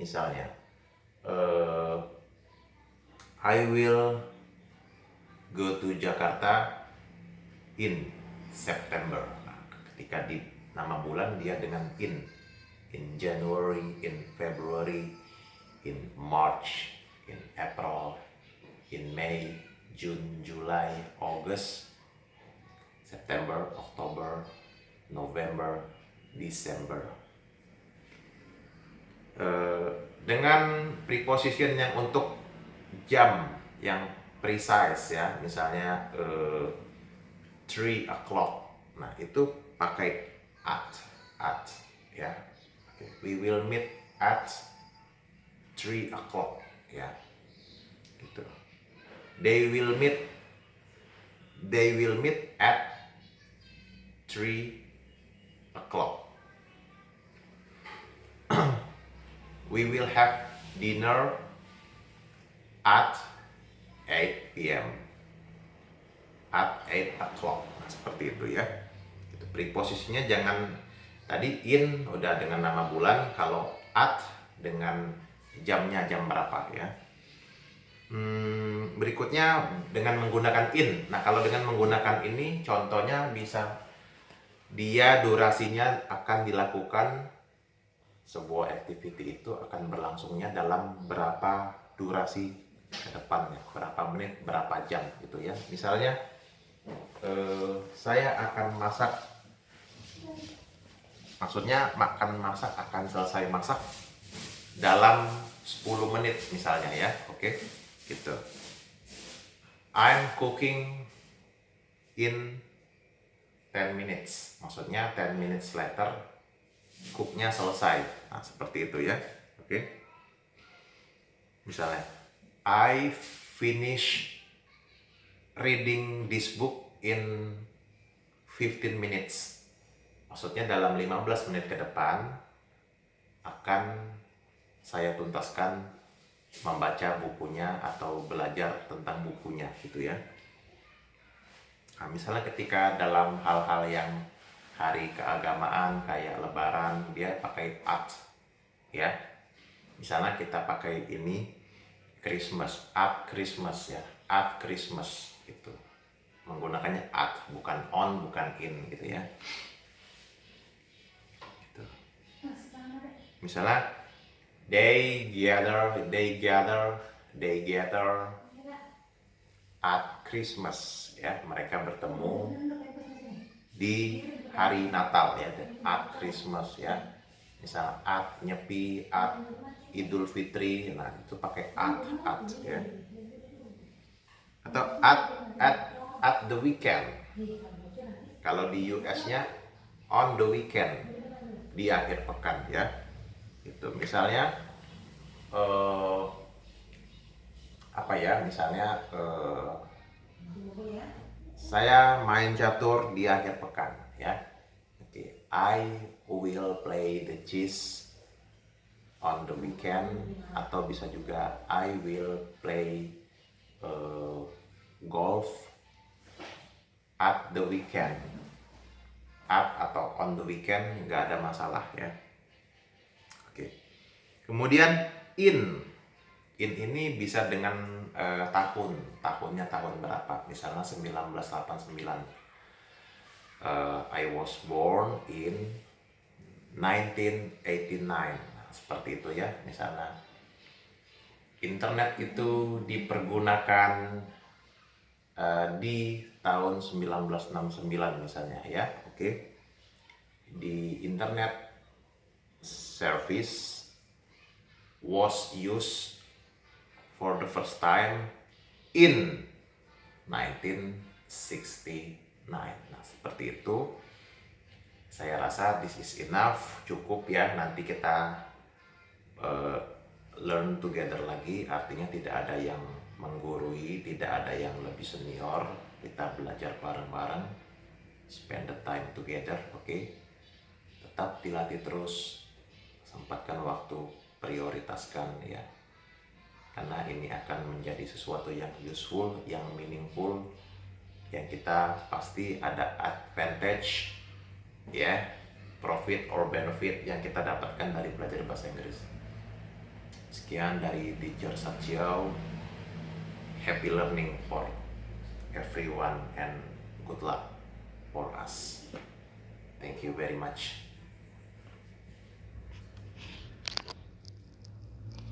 Misalnya, I will go to Jakarta in September. Nah, ketika di nama bulan dia dengan in January, in February, in March, in April, in May, June, July, August, September, October, November, December. Dengan preposition yang untuk jam yang precise ya, misalnya 3 o'clock. Nah, itu pakai at ya. Okay. We will meet at 3 o'clock ya. Gitu. They will meet at 3 o'clock. We will have dinner at 8 p.m. At 8 o'clock. Nah, seperti itu ya. Itu preposisinya jangan tadi in udah dengan nama bulan, kalau at dengan jamnya jam berapa ya. Berikutnya dengan menggunakan in. Nah, kalau dengan menggunakan ini contohnya bisa dia durasinya akan dilakukan, sebuah activity itu akan berlangsungnya dalam berapa durasi ke depannya, berapa menit, berapa jam gitu ya. Misalnya saya akan masak, maksudnya masak akan selesai masak dalam 10 menit misalnya ya. Oke, gitu. I'm cooking in 10 minutes, maksudnya 10 minutes later cooknya selesai. Nah, seperti itu ya. Oke. Misalnya, I finish reading this book in 15 minutes. Maksudnya dalam 15 menit ke depan akan saya tuntaskan membaca bukunya atau belajar tentang bukunya gitu ya. Nah, misalnya ketika dalam hal-hal yang hari keagamaan kayak lebaran, dia pakai at ya. Misalnya kita pakai ini Christmas, at Christmas ya, at Christmas gitu. Menggunakannya at, bukan on, bukan in gitu ya. Gitu. Misalnya they gather at Christmas ya, mereka bertemu di hari Natal ya, at Christmas ya. Misalnya at Nyepi, at Idul Fitri, nah itu pakai at ya. Atau at the weekend. Kalau di US-nya on the weekend, di akhir pekan ya. Itu misalnya apa ya? Misalnya saya main catur di akhir pekan ya. Oke, I will play the chess on the weekend, atau bisa juga I will play golf at the weekend. At atau on the weekend nggak ada masalah ya. Oke. Kemudian in ini bisa dengan tahunnya tahun berapa. Misalnya 1989. I was born in 1989. Nah, seperti itu ya. Misalnya internet itu dipergunakan di tahun 1969 misalnya ya. Oke. Di internet service was used for the first time in 1969. Nah, seperti itu. Saya rasa this is enough, cukup ya. Nanti kita learn together lagi, artinya tidak ada yang menggurui, tidak ada yang lebih senior. Kita belajar bareng-bareng, spend the time together, oke? Tetap dilatih terus, sempatkan waktu, prioritaskan ya. Karena ini akan menjadi sesuatu yang useful, yang meaningful, yang kita pasti ada advantage ya, profit or benefit yang kita dapatkan dari belajar bahasa Inggris. Sekian dari Teacher Satchiao. Happy learning for everyone and good luck for us. Thank you very much.